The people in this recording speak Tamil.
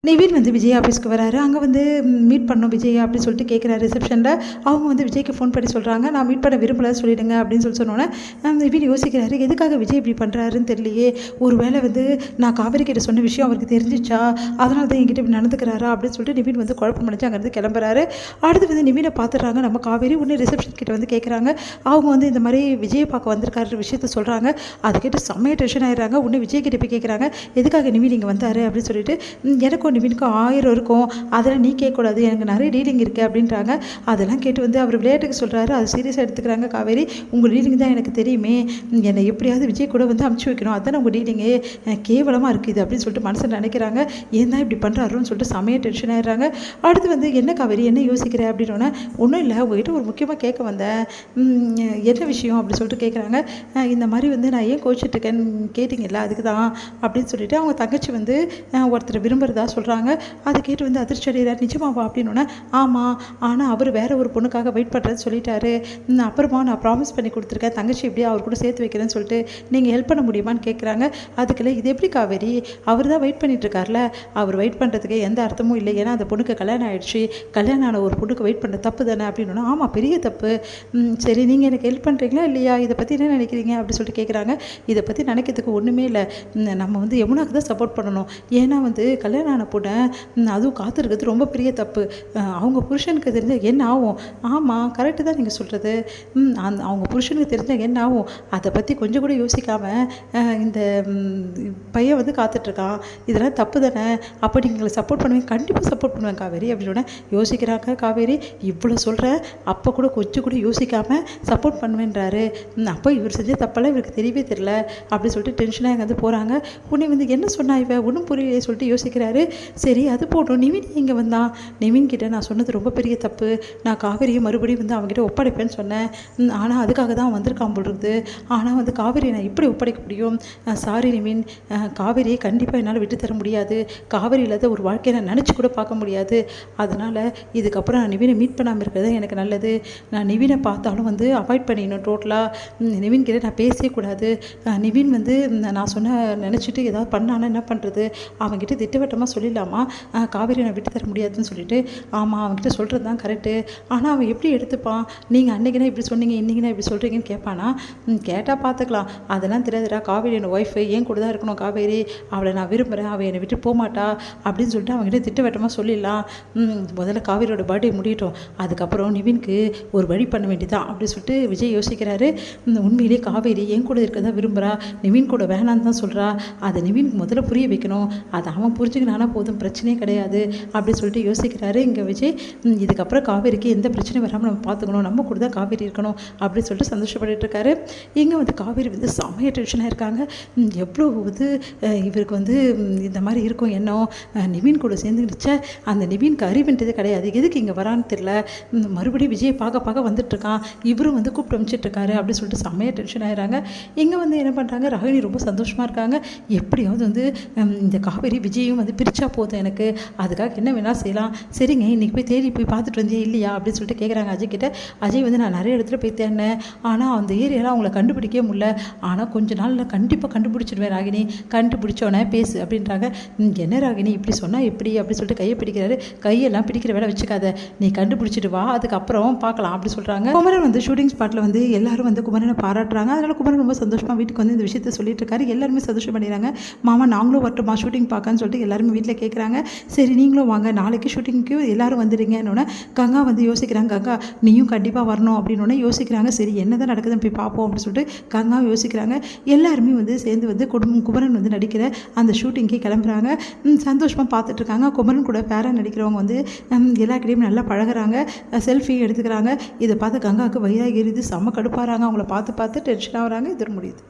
நிவின் வந்து விஜய் ஆஃபீஸ்க்கு வராரு. அங்கே வந்து மீட் பண்ணோம் விஜய் அப்படின்னு சொல்லிட்டு கேட்குறாரு ரிசப்ஷனில். அவங்க வந்து விஜய்க்கு ஃபோன் பண்ணி சொல்கிறாங்க, நான் மீட் பண்ண விரும்பல சொல்லிவிடுங்க அப்படின்னு சொன்னோன்னே நிவின் யோசிக்கிறாரு, எதுக்காக விஜய் இப்படி பண்ணுறாருன்னு தெரியலையே, ஒரு வேளை வந்து நான் காவேரி கிட்ட சொன்ன விஷயம் அவருக்கு தெரிஞ்சிச்சா, அதனால தான் என்கிட்ட இப்படி நடந்துக்கிறாரா அப்படின்னு சொல்லிட்டு நிவின் வந்து குழப்பம் அடிச்சு அங்கேருந்து கிளம்புறாரு. அடுத்து வந்து நிவினை பார்த்துடுறாங்க நம்ம காவேரி. உடனே ரிசப்ஷன் கிட்ட வந்து கேட்குறாங்க, அவங்க வந்து இந்த மாதிரி விஜயை பார்க்க வந்திருக்காரு விஷயத்த சொல்கிறாங்க. அதை கேட்டு செம்மையாக டென்ஷன் ஆகிடுறாங்க. உடனே விஜய் கிட்ட போய் கேட்குறாங்க, எதுக்காக நிவின் இங்கே வந்தார் அப்படின்னு சொல்லிட்டு. எனக்கும் நிவினுக்கு 1000 இருக்கும், அதெல்லாம் நீ கேட்கக்கூடாது, எனக்கு நிறைய டீலிங் இருக்குது அப்படின்றாங்க. அதெல்லாம் கேட்டு வந்து அவர் விளையாட்டுக்கு சொல்கிறாரு, அது சீரியஸாக எடுத்துக்கிறாங்க. காவேரி, உங்கள் டீலிங் தான் எனக்கு தெரியுமே, என்னை எப்படியாவது விஜய் கூட வந்து அமுச்சு வைக்கணும், அதான் உங்கள் டீலிங்கே கேவலமாக இருக்குது அப்படின்னு சொல்லிட்டு மனசில் நினைக்கிறாங்க. ஏன் தான் இப்படி பண்ணுறாருன்னு சொல்லிட்டு செமையாக டென்ஷன் ஆகிடுறாங்க. அடுத்து வந்து என்ன காவேரி என்ன யோசிக்கிற அப்படின்னோடனே, ஒன்றும் இல்லை உங்ககிட்ட ஒரு முக்கியமாக கேட்க வந்தேன், என்ன விஷயம் அப்படின்னு சொல்லிட்டு கேட்குறாங்க. இந்த மாதிரி வந்து நான் ஏன் கோச்சிட்ருக்கேன்னு கேட்டிங்கல்ல அதுக்கு தான் அப்படின்னு சொல்லிட்டு அவங்க தங்கச்சி வந்து ஒருத்தர் விரும்புகிறதா சொல்கிறாங்க. அதை கேட்டு வந்து அதிர்ச்சி அடைகிறார். நிஜமாவா அப்படின்னோடனே, ஆமாம், ஆனால் அவர் வேற ஒரு பொண்ணுக்காக வெயிட் பண்ணுறேன்னு சொல்லிட்டாரு, அப்புறமா நான் ப்ராமிஸ் பண்ணி கொடுத்துருக்கேன் தங்கச்சி எப்படியா அவர் கூட சேர்த்து வைக்கிறேன்னு சொல்லிட்டு நீங்கள் ஹெல்ப் பண்ண முடியுமான்னு கேட்குறாங்க. அதுக்குள்ள இது எப்படி காவேரி, அவர் தான் வெயிட் பண்ணிட்டுருக்கார்ல, அவர் வெயிட் பண்ணுறதுக்கு எந்த அர்த்தமும் இல்லை, ஏன்னா அந்த பொண்ணுக்கு கல்யாணம் ஆகிடுச்சு, கல்யாணம் ஆன ஒரு பொண்ணுக்கு வெயிட் பண்ண தப்பு தானே அப்படின்னா, ஆமாம் பெரிய தப்பு, சரி நீங்கள் எனக்கு ஹெல்ப் பண்ணுறீங்களா இல்லையா, இதை பற்றி என்ன நினைக்கிறீங்க அப்படின்னு சொல்லிட்டு கேட்குறாங்க. இதை பற்றி நினைக்கிறதுக்கு ஒன்றுமே இல்லை, நம்ம வந்து யமுனாக்கு தான் சப்போர்ட் பண்ணணும், ஏன்னா வந்து கல்யாணம் ஆன பொண்ணை அதுவும் காத்திருக்கிறது ரொம்ப பெரிய தப்பு, அவங்க புருஷனுக்கு தெரிஞ்சால் என்ன ஆகும். ஆமாம் கரெக்டு தான் நீங்கள் சொல்கிறது, அவங்க புருஷனுக்கு தெரிஞ்சால் என்ன ஆகும், அதை பற்றி கொஞ்சம் கூட யோசிக்காமல் இந்த பையன் வந்து காத்துட்ருக்கான், இதெல்லாம் தப்பு தானே, அப்போ நீங்கள் சப்போர்ட் பண்ணுவேன், கண்டிப்பாக சப்போர்ட் பண்ணுவேன் காவேரி அப்படின்னா யோசிக்கிறாங்க. காவேரி இவ்வளோ சொல்கிறேன், அப்போ கூட கொஞ்சம் கூட யோசிக்காமல் சப்போர்ட் பண்ணுவேன்றாரு, அப்போ இவர் செஞ்ச தப்பெல்லாம் இவருக்கு தெரியவே தெரியல அப்படி சொல்லிட்டு டென்ஷனாக அங்கே வந்து போகிறாங்க. உடனே வந்து என்ன சொன்னா இவ ஒன்றும் புரியலையே சொல்லிட்டு யோசிக்கிறாரு. சரி அது போட்டோம், நிவின் இங்கே வந்தான், நிவின் கிட்ட நான் சொன்னது ரொம்ப பெரிய தப்பு, நான் காவேரியை மறுபடியும் வந்து அவங்ககிட்ட ஒப்படைப்பேன்னு சொன்னேன், ஆனால் அதுக்காக தான் வந்திருக்கான் போல் இருக்குது, ஆனால் வந்து காவேரியை நான் எப்படி ஒப்படைக்க முடியும், சாரி நிவின், காவேரியை கண்டிப்பாக என்னால் விட்டு தர முடியாது, காவேரி இல்லாத ஒரு வாழ்க்கையை நான் நினச்சி கூட பார்க்க முடியாது, அதனால் இதுக்கப்புறம் நான் நிவினை மீட் பண்ணாமல் இருக்கிறது எனக்கு நல்லது, நான் நிவினை பார்த்தாலும் வந்து அவாய்ட் பண்ணிடணும் டோட்டலாக, நிவின் கிட்ட நான் பேசவே கூடாது, நிவின் வந்து நான் சொன்ன நினச்சிட்டு ஏதாவது பண்ணானா என்ன பண்ணுறது, அவங்ககிட்ட திட்டவட்டமாக சொல்லிடலாமா, காவேரி நான் விட்டு தர முடியாதுன்னு சொல்லிட்டு. ஆமாம் அவங்ககிட்ட சொல்கிறது தான் கரெக்டு, ஆனால் அவன் எப்படி எடுத்துப்பான், நீங்கள் அன்றைக்கினா இப்படி சொன்னீங்க இன்றைக்கினா இப்படி சொல்கிறீங்கன்னு கேட்பானா, கேட்டால் பார்த்துக்கலாம், அதெல்லாம் தெரியாதுடா, காவேரி என் ஒய்ஃபு ஏன் கூட தான் இருக்கணும், காவேரி அவளை நான் விரும்புகிறேன், அவள் என்னை விட்டு போகமாட்டா அப்படின்னு சொல்லிட்டு அவங்ககிட்ட திட்டவட்டமாக சொல்லிடலாம், முதல்ல காவேரியோட பர்த்டே முடியட்டும், அதுக்கப்புறம் நிவின்க்கு ஒரு வழி பண்ண வேண்டியதான் அப்படின்னு சொல்லிட்டு விஜய் யோசிக்கிறாரு. உண்மையிலே காவேரி என் கூட இருக்க தான் விரும்புகிறா, நிவின் கூட வேணான்னு தான் சொல்கிறா, அதை நிவின் முதல்ல புரிய வைக்கணும், அதை அவன் புரிஞ்சுக்கினானா போதும், பிரச்சனையே கிடையாது அப்படின்னு சொல்லிட்டு யோசிக்கிறாரு இங்கே விஜய். இதுக்கப்புறம் காவேரிக்கு எந்த பிரச்சனையும் வராமல் நம்ம பார்த்துக்கணும், நம்ம கூட தான் காவேரி இருக்கணும் அப்படின்னு சொல்லிட்டு சந்தோஷப்பட்டு இருக்காரு. இங்கே வந்து காவேரி வந்து செம்மையாக டென்ஷனாக இருக்காங்க. எவ்வளோ வந்து இவருக்கு வந்து இந்த மாதிரி இருக்கும் எண்ணம், நிவின் கூட சேர்ந்துக்கிடுச்ச, அந்த நிவின்க்கு அறிவுன்றதே கிடையாது, எதுக்கு இங்கே வரான்னு தெரியல, மறுபடியும் விஜயை பார்க்க வந்துட்டுருக்கான், இவரும் வந்து கூப்பிட்டு அனுப்பிச்சிட்ருக்காரு அப்படின்னு சொல்லிட்டு செம்மையாக டென்ஷன் ஆகிறாங்க. இங்கே வந்து என்ன பண்ணுறாங்க, ராகினி ரொம்ப சந்தோஷமாக இருக்காங்க, எப்படியாவது வந்து இந்த காவேரி விஜயும் வந்து பிரிச்சா போதும் எனக்கு, அதுக்காக என்ன வேணாலும் செய்யலாம், சரிங்க இன்றைக்கி போய் தேடி போய் பார்த்துட்டு வந்தே இல்லையா அப்படின்னு சொல்லிட்டு கேட்குறாங்க அஜய் கிட்ட. அஜய் வந்து நான் நிறைய இடத்துல போய் தேடினேன், ஆனால் அந்த ஏரியாலாம் அவங்கள கண்டுபிடிக்கவே முடியல, ஆனால் கொஞ்ச நாளில் கண்டிப்பாக கண்டுபிடிச்சிடுவேன் ராகினி, கண்டுபிடிச்சோன்னே பேசு அப்படின்றாங்க. என்ன ராகினி இப்படி சொன்னால் எப்படி அப்படின்னு சொல்லிட்டு கையை பிடிக்கிறாரு. கையெல்லாம் பிடிக்கிற வேலை வச்சுக்காத, நீ கண்டுபிடிச்சிட்டு வா, அதுக்கப்புறம் பார்க்கலாம் அப்படி சொல்கிறாங்க. குமரன் வந்து ஷூட்டிங் ஸ்பாட்டில் வந்து எல்லாரும் வந்து குமரனை பாராட்டுறாங்க, அதனால் குமரன் ரொம்ப சந்தோஷமாக வீட்டுக்கு வந்து இந்த விஷயத்த சொல்லிட்டு இருக்காரு. எல்லாருமே சந்தோஷம் பண்ணிடுறாங்க. மாமா நாங்களும் வரட்டுமா ஷூட்டிங் பார்க்கன்னு சொல்லிட்டு எல்லாருமே வீட்டில் கேட்குறாங்க. சரி நீங்களும் வாங்க, நாளைக்கு ஷூட்டிங்க்கு எல்லாரும் வந்துடுங்கன்னொன்னே கங்கா வந்து யோசிக்கிறாங்க, கங்கா நீயும் கண்டிப்பாக வரணும் அப்படின்னோடனே யோசிக்கிறாங்க. சரி என்ன தான் நடக்குதுன்னு போய் பார்ப்போம் அப்படின்னு சொல்லிட்டு கங்காவும் யோசிக்கிறாங்க. எல்லாருமே வந்து சேர்ந்து வந்து குமரன் வந்து நடிக்கிற அந்த ஷூட்டிங்கே கிளம்புறாங்க. சந்தோஷமாக பார்த்துட்ருக்காங்க. குமரன் கூட பேராக நடிக்கிறவங்க வந்து எல்லாக்கிட்டையும் நல்லா பழகிறாங்க, செல்ஃபியும் எடுத்துக்கிறாங்க. இதை பார்த்து கங்காவுக்கு வயிறாக எரியுது, செம்ம கடுப்பாகிறாங்க, அவங்கள பார்த்து டென்ஷன் ஆகிறாங்க. இது முடியுது.